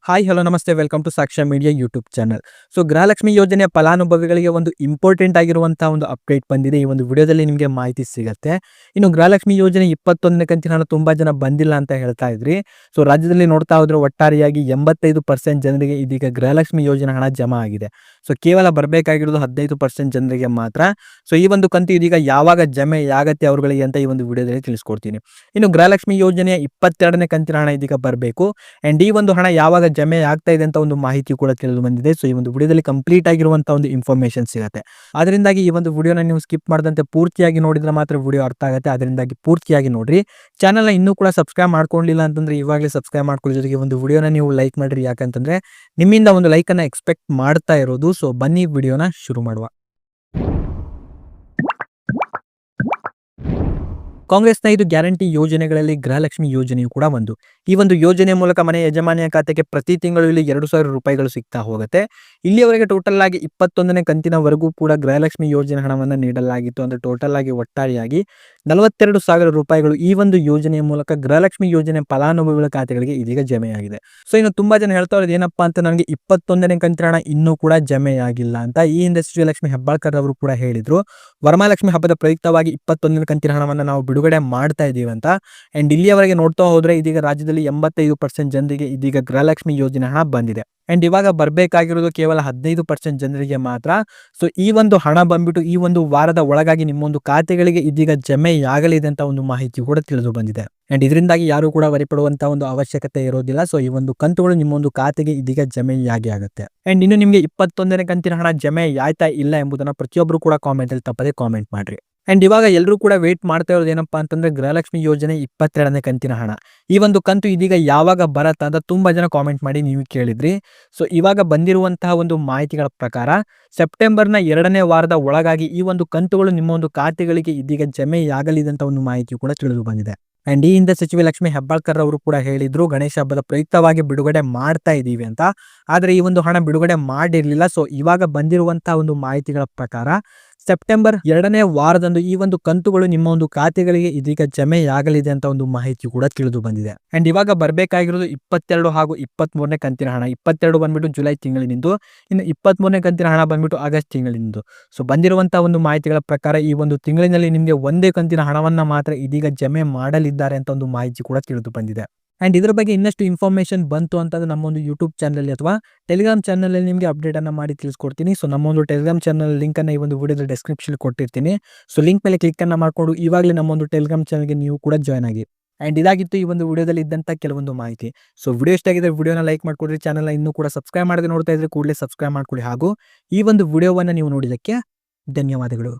Hi hello ನಮಸ್ತೆ welcome to ಸಾಕ್ಷ್ಯ media YouTube channel. So Gruhalakshmi ಯೋಜನೆಯ ಫಲಾನುಭವಿಗಳಿಗೆ ಒಂದು ಇಂಪಾರ್ಟೆಂಟ್ ಆಗಿರುವಂತಹ ಒಂದು ಅಪ್ಡೇಟ್ ಬಂದಿದೆ. ಈ ಒಂದು ವಿಡಿಯೋದಲ್ಲಿ ನಿಮಗೆ ಮಾಹಿತಿ ಸಿಗುತ್ತೆ. ಇನ್ನು ಗೃಹಲಕ್ಷ್ಮಿ ಯೋಜನೆ 21ನೇ ಕಂತಿನ ಹಣ ತುಂಬಾ ಜನ ಬಂದಿಲ್ಲ ಅಂತ ಹೇಳ್ತಾ ಇದ್ರಿ. ಸೊ ರಾಜ್ಯದಲ್ಲಿ ನೋಡ್ತಾ ಹೋದ್ರೆ ಒಟ್ಟಾರೆಯಾಗಿ 85% ಜನರಿಗೆ ಇದೀಗ ಗೃಹಲಕ್ಷ್ಮಿ ಯೋಜನೆ ಹಣ ಜಮಾ ಆಗಿದೆ. ಸೊ ಕೇವಲ ಬರಬೇಕಾಗಿರೋದು 15% ಜನರಿಗೆ ಮಾತ್ರ. ಸೊ ಈ ಒಂದು ಕಂತು ಇದೀಗ ಯಾವಾಗ ಜಮೆ ಆಗತ್ತೆ ಅವರುಗಳಿಗೆ ಅಂತ ಈ ಒಂದು ವಿಡಿಯೋದಲ್ಲಿ ತಿಳಿಸ್ಕೊಡ್ತೀನಿ. ಇನ್ನು ಗೃಹಲಕ್ಷ್ಮಿ ಯೋಜನೆಯ 22ನೇ ಕಂತಿನ ಹಣ ಇದೀಗ ಬರಬೇಕು. ಅಂಡ್ ಈ ಒಂದು ಹಣ ಯಾವಾಗ ಜಮೆ ಆಗ್ತಾ ಇದೆ ಅಂತ ಒಂದು ಮಾಹಿತಿ ಕೂಡ ತಿಳಿದು ಬಂದಿದೆ. ಸೊ ಈ ಒಂದು ವಿಡಿಯೋದಲ್ಲಿ ಕಂಪ್ಲೀಟ್ ಆಗಿರುವಂತಹ ಒಂದು ಇನ್ಫಾರ್ಮೇಶನ್ ಸಿಗುತ್ತೆ. ಅದರಿಂದಾಗಿ ಈ ಒಂದು ವಿಡಿಯೋನ ನೀವು ಸ್ಕಿಪ್ ಮಾಡದಂತೆ ಪೂರ್ತಿಯಾಗಿ ನೋಡಿದ್ರೆ ಮಾತ್ರ ವಿಡಿಯೋ ಅರ್ಥ ಆಗುತ್ತೆ. ಅದರಿಂದಾಗಿ ಪೂರ್ತಿಯಾಗಿ ನೋಡ್ರಿ. ಚಾನಲ್ನ ಇನ್ನೂ ಕೂಡ ಸಬ್ಸ್ಕ್ರೈಬ್ ಮಾಡ್ಕೊಂಡಿಲ್ಲ ಅಂತಂದ್ರೆ ಇವಾಗಲೇ ಸಬ್ಸ್ಕ್ರೈಬ್ ಮಾಡ್ಕೊಳ್ಳೋ ಜೊತೆಗೆ ಒಂದು ವಿಡಿಯೋನ ನೀವು ಲೈಕ್ ಮಾಡ್ರಿ. ಯಾಕಂತಂದ್ರೆ ನಿಮ್ಮಿಂದ ಒಂದು ಲೈಕ್ ಅನ್ನ ಎಕ್ಸ್ಪೆಕ್ಟ್ ಮಾಡ್ತಾ ಇರೋದು. ಸೊ ಬನ್ನಿ ವಿಡಿಯೋನ ಶುರು ಮಾಡುವ. ಕಾಂಗ್ರೆಸ್ನ 5 ಗ್ಯಾರಂಟಿ ಯೋಜನೆಗಳಲ್ಲಿ ಗೃಹಲಕ್ಷ್ಮಿ ಯೋಜನೆಯು ಕೂಡ ಒಂದು. ಈ ಒಂದು ಯೋಜನೆ ಮೂಲಕ ಮನೆ ಯಜಮಾನಿಯ ಖಾತೆಗೆ ಪ್ರತಿ ತಿಂಗಳು ಇಲ್ಲಿ 2,000 ರೂಪಾಯಿಗಳು ಸಿಗ್ತಾ ಹೋಗುತ್ತೆ. ಇಲ್ಲಿಯವರೆಗೆ ಟೋಟಲ್ ಆಗಿ 21ನೇ ಕಂತಿನವರೆಗೂ ಕೂಡ ಗೃಹಲಕ್ಷ್ಮಿ ಯೋಜನೆ ಹಣವನ್ನು ನೀಡಲಾಗಿತ್ತು. ಅಂದ್ರೆ ಟೋಟಲ್ ಆಗಿ ಒಟ್ಟಾರೆಯಾಗಿ 42,000 ರೂಪಾಯಿಗಳು ಈ ಒಂದು ಯೋಜನೆಯ ಮೂಲಕ ಗೃಹಲಕ್ಷ್ಮಿ ಯೋಜನೆ ಫಲಾನುಭವಿಗಳ ಖಾತೆಗಳಿಗೆ ಇದೀಗ ಜಮೆಯಾಗಿದೆ. ಸೊ ಇನ್ನು ತುಂಬಾ ಜನ ಹೇಳ್ತಾ ಇರೋದು ಏನಪ್ಪಾ ಅಂತ, ನನಗೆ 21ನೇ ಕಂತಿನ ಹಣ ಇನ್ನೂ ಕೂಡ ಜಮೆಯಾಗಿಲ್ಲ ಅಂತ. ಈ ಹಿಂದೆ ಶ್ರೀಲಕ್ಷ್ಮಿ ಹೆಬ್ಬಾಳ್ಕರ್ ಅವರು ಕೂಡ ಹೇಳಿದ್ರು, ವರಮಹಾಲಕ್ಷ್ಮಿ ಹಬ್ಬದ ಪ್ರಯುಕ್ತವಾಗಿ 21ನೇ ಕಂತಿನ ಹಣವನ್ನು ನಾವು ಬಿಡುಗಡೆ ಮಾಡ್ತಾ ಇದೀವಿ ಅಂತ. ಅಂಡ್ ಇಲ್ಲಿಯವರೆಗೆ ನೋಡ್ತಾ ಹೋದ್ರೆ ಇದೀಗ ರಾಜ್ಯದಲ್ಲಿ 85% ಜನರಿಗೆ ಇದೀಗ ಗೃಹಲಕ್ಷ್ಮಿ ಯೋಜನೆ ಹಣ ಬಂದಿದೆ. ಅಂಡ್ ಇವಾಗ ಬರಬೇಕಾಗಿರೋದು ಕೇವಲ 15% ಜನರಿಗೆ ಮಾತ್ರ. ಸೊ ಈ ಒಂದು ಹಣ ಬಂದ್ಬಿಟ್ಟು ಈ ಒಂದು ವಾರದ ಒಳಗಾಗಿ ನಿಮ್ಮೊಂದು ಖಾತೆಗಳಿಗೆ ಇದೀಗ ಜಮೆಯಾಗಲಿದೆ ಅಂತ ಒಂದು ಮಾಹಿತಿ ಕೂಡ ತಿಳಿದು ಬಂದಿದೆ. ಅಂಡ್ ಇದರಿಂದಾಗಿ ಯಾರು ಕೂಡ ವರಿಪಡುವಂತಹ ಒಂದು ಅವಶ್ಯಕತೆ ಇರೋದಿಲ್ಲ. ಸೊ ಈ ಒಂದು ಕಂತುಗಳು ನಿಮ್ಮೊಂದು ಖಾತೆಗೆ ಇದೀಗ ಜಮೆಯಾಗಿ ಆಗುತ್ತೆ. ಅಂಡ್ ಇನ್ನು ನಿಮಗೆ 21ನೇ ಕಂತಿನ ಹಣ ಜಮೆ ಆಯ್ತಾ ಇಲ್ಲ ಎಂಬುದನ್ನ ಪ್ರತಿಯೊಬ್ಬರು ಕೂಡ ಕಾಮೆಂಟ್ ಅಲ್ಲಿ ತಪ್ಪದೆ ಕಾಮೆಂಟ್ ಮಾಡ್ರಿ. ಅಂಡ್ ಇವಾಗ ಎಲ್ಲರೂ ಕೂಡ ವೇಟ್ ಮಾಡ್ತಾ ಇರೋದು ಏನಪ್ಪಾ ಅಂತಂದ್ರೆ ಗೃಹಲಕ್ಷ್ಮಿ ಯೋಜನೆ 22ನೇ ಕಂತಿನ ಹಣ. ಈ ಒಂದು ಕಂತು ಇದೀಗ ಯಾವಾಗ ಬರತ್ತಾ ಅಂತ ತುಂಬಾ ಜನ ಕಾಮೆಂಟ್ ಮಾಡಿ ನೀವು ಕೇಳಿದ್ರಿ. ಸೊ ಇವಾಗ ಬಂದಿರುವಂತಹ ಒಂದು ಮಾಹಿತಿಗಳ ಪ್ರಕಾರ ಸೆಪ್ಟೆಂಬರ್ನ 2ನೇ ವಾರದ ಒಳಗಾಗಿ ಈ ಒಂದು ಕಂತುಗಳು ನಿಮ್ಮ ಒಂದು ಖಾತೆಗಳಿಗೆ ಇದೀಗ ಜಮೆಯಾಗಲಿದೆ ಅಂತ ಒಂದು ಮಾಹಿತಿ ಕೂಡ ತಿಳಿದು ಬಂದಿದೆ. ಅಂಡ್ ಈ ಹಿಂದೆ ಸಚಿವೆ ಲಕ್ಷ್ಮಿ ಹೆಬ್ಬಾಳ್ಕರ್ ಅವರು ಕೂಡ ಹೇಳಿದ್ರು, ಗಣೇಶ ಹಬ್ಬದ ಪ್ರಯುಕ್ತವಾಗಿ ಬಿಡುಗಡೆ ಮಾಡ್ತಾ ಇದೀವಿ ಅಂತ. ಆದ್ರೆ ಈ ಒಂದು ಹಣ ಬಿಡುಗಡೆ ಮಾಡಿರ್ಲಿಲ್ಲ. ಸೊ ಇವಾಗ ಬಂದಿರುವಂತಹ ಒಂದು ಮಾಹಿತಿಗಳ ಪ್ರಕಾರ ಸೆಪ್ಟೆಂಬರ್ 2ನೇ ವಾರದಂದು ಈ ಒಂದು ಕಂತುಗಳು ನಿಮ್ಮ ಒಂದು ಖಾತೆಗಳಿಗೆ ಇದೀಗ ಜಮೆಯಾಗಲಿದೆ ಅಂತ ಒಂದು ಮಾಹಿತಿ ಕೂಡ ತಿಳಿದು ಬಂದಿದೆ. ಅಂಡ್ ಇವಾಗ ಬರಬೇಕಾಗಿರೋದು 22 ಹಾಗೂ 23ನೇ ಕಂತಿನ ಹಣ. 22 ಬಂದ್ಬಿಟ್ಟು ಜುಲೈ ತಿಂಗಳಿನಿಂದು, ಇನ್ನು 23ನೇ ಕಂತಿನ ಹಣ ಬಂದ್ಬಿಟ್ಟು ಆಗಸ್ಟ್ ತಿಂಗಳಿನಿಂದು. ಸೊ ಬಂದಿರುವಂತಹ ಒಂದು ಮಾಹಿತಿಗಳ ಪ್ರಕಾರ ಈ ಒಂದು ತಿಂಗಳಿನಲ್ಲಿ ನಿಮಗೆ ಒಂದೇ ಕಂತಿನ ಹಣವನ್ನ ಮಾತ್ರ ಇದೀಗ ಜಮೆ ಮಾಡಲಿದ್ದಾರೆ ಅಂತ ಒಂದು ಮಾಹಿತಿ ಕೂಡ ತಿಳಿದು ಬಂದಿದೆ. ಅಂಡ್ ಇದ್ರ ಬಗ್ಗೆ ಇನ್ನಷ್ಟು ಇನ್ಫಾರ್ಮೇಶನ್ ಬಂತು ಅಂತಂದ್ರೆ ನಮ್ಮ ಒಂದು ಯೂಟ್ಯೂಬ್ ಚಾನಲ್ ಅಥವಾ ಟೆಲಿಗ್ರಾಮ್ ಚಾನಲ್ ಅಲ್ಲಿ ನಿಮಗೆ ಅಪ್ಡೇಟ್ ಅನ್ನ ಮಾಡಿ ತಿಳಿಸ್ಕೊಡ್ತೀನಿ. ಸೊ ನಮ್ಮ ಒಂದು ಟೆಲಿಗ್ರಾಮ್ ಚಾನಲ್ ಲಿಂಕ್ ಅನ್ನ ಈ ಒಂದು ವಿಡಿಯೋದ ಡಿಸ್ಕ್ರಿಪ್ಷನ್ ಕೊಟ್ಟಿರ್ತೀನಿ. ಸೊ ಲಿಂಕ್ ಮೇಲೆ ಕ್ಲಿಕ್ ಅನ್ನ ಮಾಡ್ಕೊಂಡು ಇವಾಗಲೇ ನಮ್ಮ ಒಂದು ಟೆಲಿಗ್ರಾಮ್ ಚಾನಲ್ಗೆ ನೀವು ಕೂಡ ಜಾಯ್ನ್ ಆಗಿ. ಅಂಡ್ ಇದಾಗಿತ್ತು ಈ ಒಂದು ವಿಡಿಯೋದಲ್ಲಿ ಇದ್ದಂತ ಕೆಲವೊಂದು ಮಾಹಿತಿ. ಸೊ ವಿಡಿಯೋ ಇಷ್ಟ ಆಗಿದ್ರೆ ವಿಡಿಯೋನ ಲೈಕ್ ಮಾಡ್ಕೊಡ್ರಿ. ಚಾನಲ್ ಇನ್ನೂ ಕೂಡ ಸಬ್ಸ್ಕ್ರೈಬ್ ಮಾಡದೆ ನೋಡ್ತಾ ಇದ್ರೆ ಕೂಡಲೇ ಸಬ್ಸ್ಕ್ರೈಬ್ ಮಾಡ್ಕೊಳ್ಳಿ. ಹಾಗೂ ಈ ಒಂದು ವಿಡಿಯೋವನ್ನ ನೀವು ನೋಡಿದಕ್ಕೆ ಧನ್ಯವಾದಗಳು.